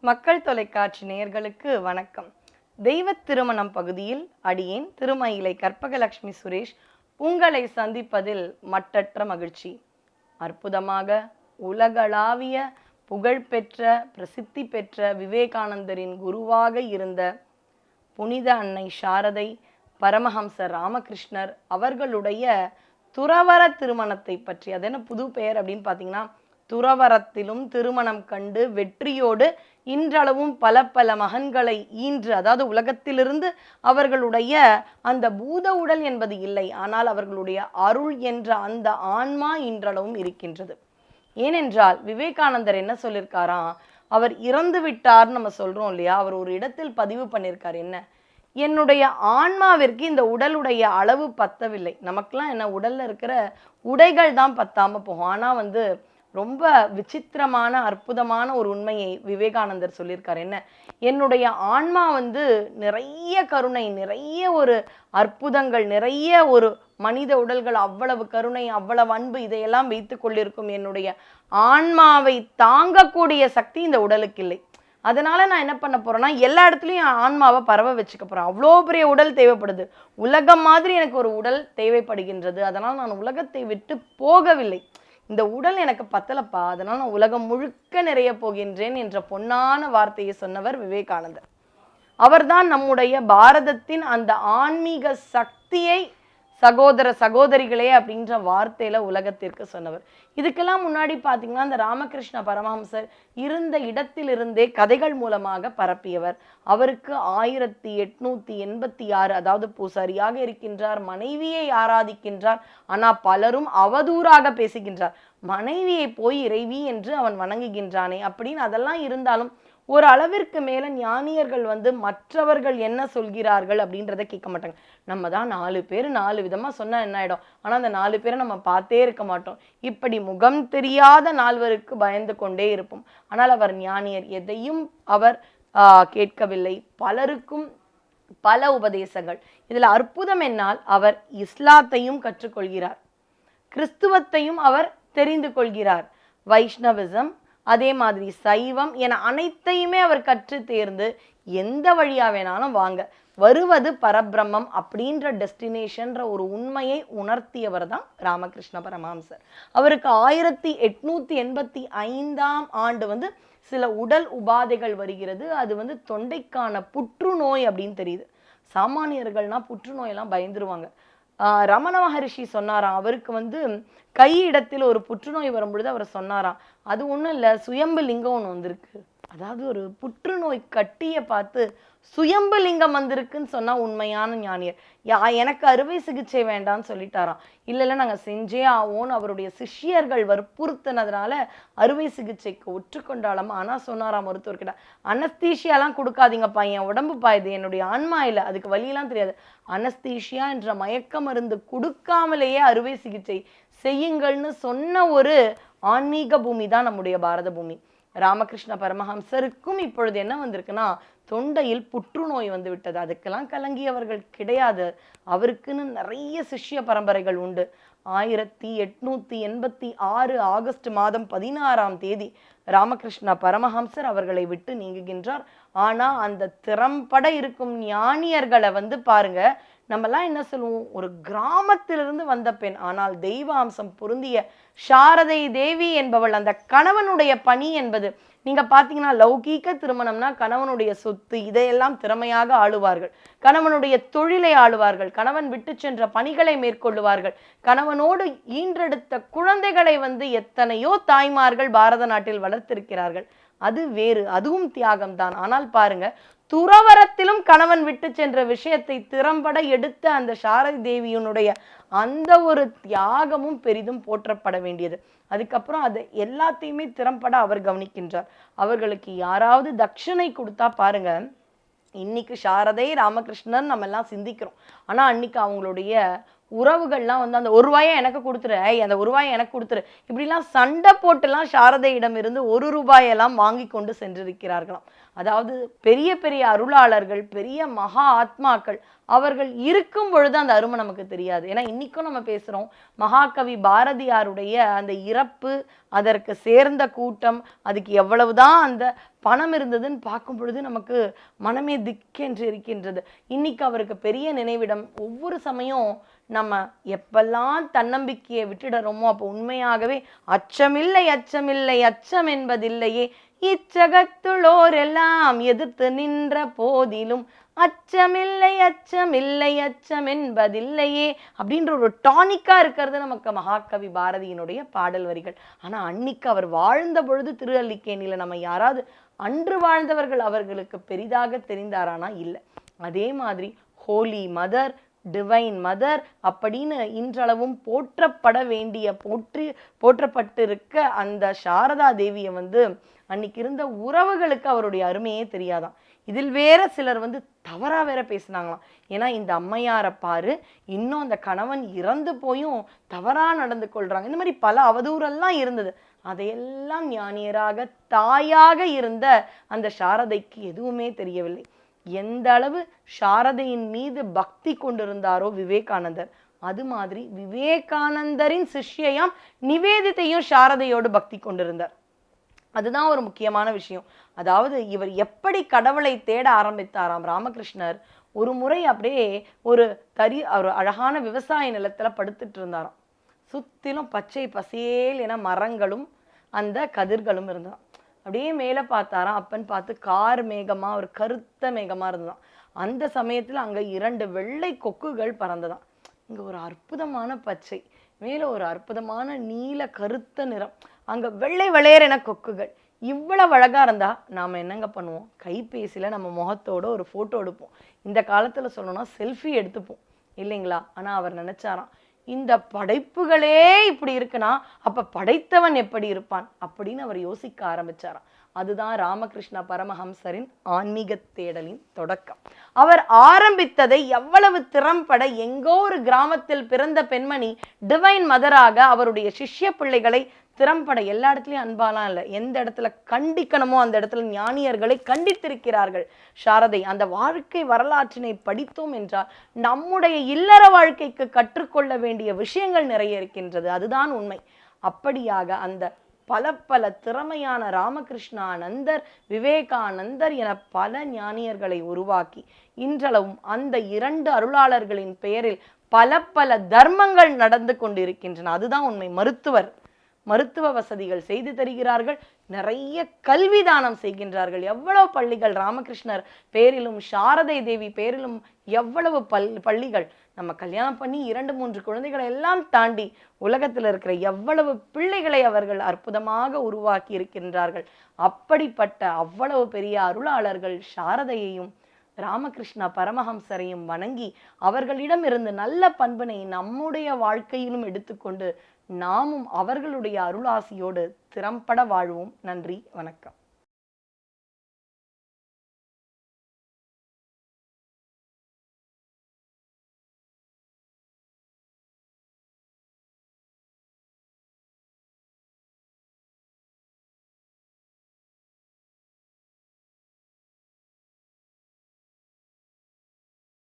மக்கள் தொலைக்காட்சி நேயர்களுக்கு வணக்கம். தெய்வ திருமணம் பகுதியில் அடியேன் திருமயிலை கற்பகலட்சுமி சுரேஷ் உங்களை சந்திப்பதில் மட்டற்ற மகிழ்ச்சி. அற்புதமாக உலகளாவிய புகழ்பெற்ற பிரசித்தி பெற்ற விவேகானந்தரின் குருவாக இருந்த புனித அன்னை சாரதை பரமஹம்சர் ராமகிருஷ்ணர் அவர்களுடைய துறவர திருமணத்தை பற்றி, அது என்ன புது பெயர் அப்படின்னு பார்த்தீங்கன்னா, துறவரத்திலும் திருமணம் கண்டு வெற்றியோடு இன்றளவும் பல பல மகன்களை ஈன்று, அதாவது உலகத்திலிருந்து அவர்களுடைய அந்த பூத உடல் என்பது இல்லை, ஆனால் அவர்களுடைய அருள் என்ற அந்த ஆன்மா இன்றளவும் இருக்கின்றது. ஏனென்றால் விவேகானந்தர் என்ன சொல்லியிருக்காராம், அவர் இறந்து விட்டார்னு நம்ம சொல்றோம் இல்லையா, அவர் ஒரு இடத்தில் பதிவு பண்ணியிருக்கார், என்ன, என்னுடைய ஆன்மாவிற்கு இந்த உடலுடைய அளவு பத்தவில்லை. நமக்கெல்லாம் என்ன, உடல்ல இருக்கிற உடைகள் தான் பத்தாம போகும். ஆனா ரொம்ப விசித்திரமான அற்புதமான ஒரு உண்மையை விவேகானந்தர் சொல்லியிருக்கார், என்ன, என்னுடைய ஆன்மா நிறைய கருணை, நிறைய ஒரு அற்புதங்கள், நிறைய ஒரு மனித உடல்கள், அவ்வளவு கருணை, அவ்வளவு அன்பு, இதையெல்லாம் வைத்து கொண்டிருக்கும் என்னுடைய ஆன்மாவை தாங்கக்கூடிய சக்தி இந்த உடலுக்கு இல்லை. அதனால நான் என்ன பண்ண போறேன்னா, எல்லா இடத்துலையும் ஆன்மாவை பரவ வச்சுக்க போறேன். அவ்வளோ பெரிய உடல் தேவைப்படுது, உலகம் மாதிரி எனக்கு ஒரு உடல் தேவைப்படுகின்றது. அதனால் நான் உலகத்தை விட்டு போகவில்லை, இந்த உடல் எனக்கு பத்தலப்பா, அதனால் நான் உலகம் முழுக்க நிறைய போகின்றேன் என்ற பொன்னான வார்த்தையை சொன்னவர் விவேகானந்தர். அவர்தான் நம்முடைய பாரதத்தின் அந்த ஆன்மீக சக்தியை சகோதர சகோதரிகளே அப்படின்ற வார்த்தையில உலகத்திற்கு சொன்னவர். இதுக்கெல்லாம் முன்னாடி பார்த்தீங்கன்னா, இந்த ராமகிருஷ்ண பரமஹம்சர் இருந்த இடத்திலிருந்தே கதைகள் மூலமாக பரப்பியவர். அவருக்கு 1886, அதாவது பூசாரியாக இருக்கின்றார், மனைவியை ஆராதிக்கின்றார். ஆனா பலரும் அவதூறாக பேசுகின்றார், மனைவியை போய் இறைவி என்று அவன் வணங்குகின்றானே அப்படின்னு. அதெல்லாம் இருந்தாலும் ஒரு அளவிற்கு மேல ஞானியர்கள் மற்றவர்கள் என்ன சொல்கிறார்கள் அப்படின்றத கேட்க மாட்டாங்க. நம்ம தான் 4 பேர் 4 விதமா சொன்னா என்ன ஆயிடும், ஆனா அந்த 4 பேரை நம்ம பார்த்தே இருக்க மாட்டோம். இப்படி முகம் தெரியாத 4வருக்கு பயந்து கொண்டே இருப்போம். ஆனால் அவர் ஞானியர், எதையும் அவர் கேட்கவில்லை. பலருக்கும் பல உபதேசங்கள். இதுல அற்புதம் என்னால் அவர் இஸ்லாத்தையும் கற்றுக்கொள்கிறார், கிறிஸ்துவத்தையும் அவர் தெரிந்து கொள்கிறார், வைஷ்ணவிசம், அதே மாதிரி சைவம் என அனைத்தையுமே அவர் கற்று தேர்ந்து எந்த வழியா வேணாலும் வாங்க, வருவது பரபிரம்மம் அப்படின்ற டெஸ்டினேஷன்ற ஒரு உண்மையை உணர்த்தியவர் தான் ராமகிருஷ்ண பரமஹம்சர். அவருக்கு 1885ஆம் ஆண்டு சில உடல் உபாதைகள் வருகிறது. அது தொண்டைக்கான புற்றுநோய் அப்படின்னு தெரியுது. சாமானியர்கள்னா புற்றுநோயெல்லாம் பயந்துருவாங்க. ரமண மகரிஷி சொன்னாராம், அவருக்கு கை இடத்தில் ஒரு புற்றுநோய் வரும் பொழுது அவர் சொன்னாராம், அது ஒன்றும் இல்லை, சுயம்பு லிங்கம் ஒன்று வந்திருக்கு. அதாவது ஒரு புற்றுநோய் கட்டியை பார்த்து சுயம்பு லிங்கம் வந்திருக்குன்னு சொன்னா உண்மையான ஞானியர். எனக்கு அறுவை சிகிச்சை வேண்டாம்னு சொல்லிட்டாராம். இல்லை நாங்கள் செஞ்சே ஆவோன்னு அவருடைய சிஷ்யர்கள் வற்புறுத்தினதுனால அறுவை சிகிச்சைக்கு ஒற்றுக்கொண்டாலும். ஆனா சொன்னாராம் மருத்துவர்கிட்ட, அனஸ்தீஷியாலாம் கொடுக்காதீங்கப்பா, என் உடம்பு பாயுது, என்னுடைய ஆன்மா இல்லை, அதுக்கு வலியெல்லாம் தெரியாது, அனஸ்தீஷியா என்ற மயக்க மருந்து கொடுக்காமலேயே அறுவை சிகிச்சை செய்யுங்கள்னு சொன்ன ஒரு ஆன்மீக பூமி தான் நம்முடைய பாரத பூமி. ராமகிருஷ்ண பரமஹம்சருக்கும் இப்பொழுது என்ன வந்திருக்குன்னா, தொண்டையில் புற்றுநோய் விட்டது. அதுக்கெல்லாம் கலங்கியவர்கள் கிடையாது, அவருக்குன்னு நிறைய சிஷ்ய பரம்பரைகள் உண்டு. 1886 ஆகஸ்ட் மாதம் 16ஆம் தேதி ராமகிருஷ்ண பரமஹம்சர் அவர்களை விட்டு நீங்குகின்றார். ஆனா அந்த திறம்பட இருக்கும் ஞானியர்களை பாருங்க, நம்மலாம் என்ன சொல்லுவோம், ஒரு கிராமத்திலிருந்து வந்த பெண், ஆனால் தெய்வ அம்சம் பொருந்திய சாரதை தேவி என்பவள். அந்த கணவனுடைய பணி என்பது, நீங்க பாத்தீங்கன்னா லௌகீக திருமணம்னா கணவனுடைய சொத்து இதையெல்லாம் திறமையாக ஆளுவார்கள், கணவனுடைய தொழிலை ஆளுவார்கள், கணவன் விட்டு சென்ற பணிகளை மேற்கொள்ளுவார்கள், கணவனோடு ஈன்றெடுத்த குழந்தைகளை எத்தனையோ தாய்மார்கள் பாரத நாட்டில் வளர்த்திருக்கிறார்கள். அது வேறு, அதுவும் தியாகம்தான். ஆனால் பாருங்க, துறவரத்திலும் கணவன் விட்டு சென்ற விஷயத்தை திறம்பட எடுத்த அந்த சாரதி தேவியினுடைய அந்த ஒரு தியாகமும் பெரிதும் போற்றப்பட வேண்டியது. அதுக்கப்புறம் அது எல்லாத்தையுமே திறம்பட அவர் கவனிக்கின்றார். அவர்களுக்கு யாராவது தட்சணை கொடுத்தா பாருங்க, இன்னைக்கு சாரதை ராமகிருஷ்ணன் நம்ம எல்லாம் சிந்திக்கிறோம், ஆனா அன்னைக்கு அவங்களுடைய உறவுகள்லாம் அந்த 1 ரூபாயை எனக்கு கொடுத்துரு, அந்த 1 ரூபாயை எனக்கு கொடுத்துரு, இப்படிலாம் சண்டை போட்டுலாம் சாரதையிடம் இருந்து 1 ரூபாயெல்லாம் வாங்கி கொண்டு சென்றிருக்கிறார்களாம். அதாவது பெரிய பெரிய அருளாளர்கள், பெரிய மகா ஆத்மாக்கள், அவர்கள் இருக்கும் பொழுது அந்த அருமை நமக்கு தெரியாது. ஏன்னா இன்னைக்கும் நம்ம பேசுறோம் மகாகவி பாரதியாருடைய அந்த இறப்பு, அதற்கு சேர்ந்த கூட்டம், அதுக்கு எவ்வளவுதான் அந்த பணம் இருந்ததுன்னு பார்க்கும் பொழுது நமக்கு மனமே திக்கென்று இருக்கின்றது. இன்னைக்கு அவருக்கு பெரிய நினைவிடம். ஒவ்வொரு சமயம் நம்ம எப்பெல்லாம் தன்னம்பிக்கையை விட்டுடுறோமோ அப்போ உண்மையாகவே அச்சமில்லை அச்சமில்லை அச்சம் என்பதில்லையே, இச்சகத்துளோர் எல்லாம் எதிர்த்து நின்ற போதிலும் அச்சமில்லை அச்சமில்லை அச்சம் என்பதில்லையே அப்படின்ற ஒரு டானிக்கா இருக்கிறது நமக்கு மகாகவி பாரதியினுடைய பாடல் வரிகள். ஆனா அன்னைக்கு அவர் வாழ்ந்த பொழுது திருவல்லிக்கேணியில நம்ம யாராவது அன்று வாழ்ந்தவர்கள் அவர்களுக்கு பெரிதாக தெரிந்தாரானா இல்லை. அதே மாதிரி ஹோலி மதர், டிவைன் மதர் அப்படின்னு இன்றளவும் போற்றப்பட வேண்டிய போற்றப்பட்டிருக்க அந்த சாரதா தேவியை அன்னைக்கு இருந்த உறவுகளுக்கு அவருடைய அருமையே தெரியாதான். இதில் வேற சிலர் தவறா வேற பேசினாங்களாம். ஏன்னா இந்த அம்மையாரை பாரு, இன்னும் அந்த கணவன் இறந்து போயும் தவறா நடந்து கொள்றாங்க. இந்த மாதிரி பல அவதூறெல்லாம் இருந்தது. அதையெல்லாம் ஞானியராக தாயாக இருந்த அந்த சாரதைக்கு எதுவுமே தெரியவில்லை. எந்த அளவு சாரதையின் மீது பக்தி கொண்டிருந்தாரோ விவேகானந்தர், அது மாதிரி விவேகானந்தரின் சிஷ்யையாம் நிவேதித்தையும் சாரதையோடு பக்தி கொண்டிருந்தார். அதுதான் ஒரு முக்கியமான விஷயம். அதாவது இவர் எப்படி கடவுளை தேட ஆரம்பித்தாராம் ராமகிருஷ்ணர், ஒரு முறை அப்படியே ஒரு அழகான விவசாய நிலத்துல படுத்துட்டு இருந்தாராம். சுத்திலும் பச்சை பசேல் என மரங்களும் அந்த கதிர்களும் இருந்தான். அப்படியே மேல பார்த்தாராம். அப்பன்னு பார்த்து கார் மேகமா, ஒரு கருத்த மேகமா இருந்தான். அந்த சமயத்துல அங்க 2 வெள்ளை கொக்குகள் பறந்ததாம். இங்க ஒரு அற்புதமான பச்சை, மேல ஒரு அற்புதமான நீல கருத்த நிறம், அங்க வெள்ளை வெளையரென கொக்குகள். இவ்வளவு அழகா இருந்தா நாம என்னங்க பண்ணுவோம்? கைபேசியில நம்ம முகத்தோட ஒரு போட்டோ எடுப்போம். இந்த காலத்துல சொல்லணும்னா செல்ஃபி எடுத்துப்போம் இல்லைங்களா? ஆனா அவர் நினைச்சாராம், இந்த படைப்புகளே இப்படி இருக்குன்னா அப்ப படைத்தவன் எப்படி இருப்பான் அப்படின்னு அவர் யோசிக்க ஆரம்பிச்சாராம். அதுதான் ராமகிருஷ்ண பரமஹம்சரின் ஆன்மீக தேடலின் தொடக்கம். அவர் ஆரம்பித்ததை எவ்வளவு திறம்பட, எங்கோ ஒரு கிராமத்தில் பிறந்த பெண்மணி டிவைன் மதராக அவருடைய சிஷ்ய பிள்ளைகளை திறம்பட, எல்லா இடத்துலயும் அன்பாலாம் இல்லை, எந்த இடத்துல கண்டிக்கணுமோ அந்த இடத்துல ஞானியர்களை கண்டித்திருக்கிறார்கள் சாரதை. அந்த வாழ்க்கை வரலாற்றினை படித்தோம் என்றால் நம்முடைய இல்லற வாழ்க்கைக்கு கற்றுக்கொள்ள வேண்டிய விஷயங்கள் நிறைய இருக்கின்றது. அதுதான் உண்மை. அப்படியாக அந்த பல திறமையான ராமகிருஷ்ணானந்தர், விவேகானந்தர் என பல ஞானியர்களை உருவாக்கி இன்றளவும் அந்த 2 அருளாளர்களின் பெயரில் பல தர்மங்கள் நடந்து கொண்டிருக்கின்றன. அதுதான் உண்மை. மருத்துவ வசதிகள் செய்து தருகிறார்கள், நிறைய கல்வி தானம் செய்கின்றார்கள். எவ்வளவு பள்ளிகள் ராமகிருஷ்ணர் பேரிலும் சாரதை தேவி பேரிலும் எவ்வளவு பள்ளிகள். நம்ம கல்யாணம் பண்ணி 2-3 குழந்தைகளை எல்லாம் தாண்டி உலகத்தில் இருக்கிற எவ்வளவு பிள்ளைகளை அவர்கள் அற்புதமாக உருவாக்கி இருக்கின்றார்கள். அப்படிப்பட்ட அவ்வளவு பெரிய அருளாளர்கள் சாரதையையும் ராமகிருஷ்ண பரமஹம்சரையும் வணங்கி அவர்களிடம் இருந்து நல்ல பண்பினை நம்முடைய வாழ்க்கையிலும் எடுத்துக்கொண்டு நாமும் அவர்களுடைய அருளாசியோடு திறம்பட வாழ்வோம். நன்றி, வணக்கம்.